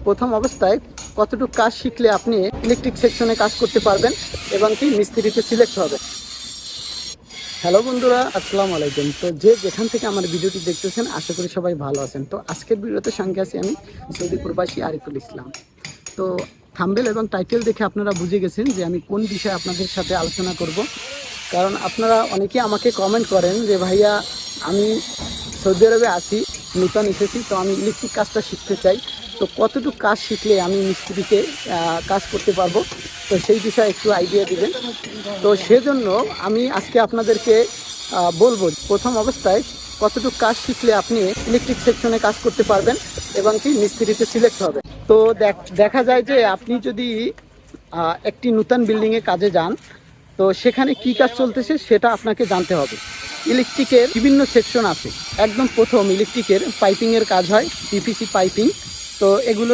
প্রথম অবস্থায় কতটুকু কাজ শিখলে আপনি ইলেকট্রিক সেকশনে কাজ করতে পারবেন এবং কি মিস্ত্রিতে সিলেক্ট হবে। হ্যালো বন্ধুরা, আসসালামু আলাইকুম। তো যে যেখান থেকে আমার ভিডিওটি দেখতেছেন আশা করি সবাই ভালো আছেন। তো আজকের ভিডিওতে সঙ্গে আছি আমি সৌদি প্রবাসী আরিফুল ইসলাম। তো থাম্বনেল এবং টাইটেল দেখে আপনারা বুঝে গেছেন যে আমি কোন বিষয়ে আপনাদের সাথে আলোচনা করব। কারণ আপনারা অনেকে আমাকে কমেন্ট করেন যে ভাইয়া, আমি সৌদি আরবে আছি, নূতন এসেছি, তো আমি ইলেকট্রিক কাজটা শিখতে চাই। তো কতটুকু কাজ শিখলে আমি মিস্ত্রিতে কাজ করতে পারবো, তো সেই বিষয়ে একটু আইডিয়া দিবেন। তো সেজন্য আমি আজকে আপনাদেরকে বলবো প্রথম অবস্থায় কতটুকু কাজ শিখলে আপনি ইলেকট্রিক সেকশনে কাজ করতে পারবেন এবং কি মিস্ত্রিতে সিলেক্ট হবে। তো দেখা যায় যে আপনি যদি একটি নূতন বিল্ডিংয়ে কাজে যান, তো সেখানে কি কাজ চলতেছে সেটা আপনাকে জানতে হবে। ইলেকট্রিকের বিভিন্ন সেকশন আছে। একদম প্রথম ইলেকট্রিকের পাইপিংয়ের কাজ হয়, পিভিসি পাইপিং। তো এগুলো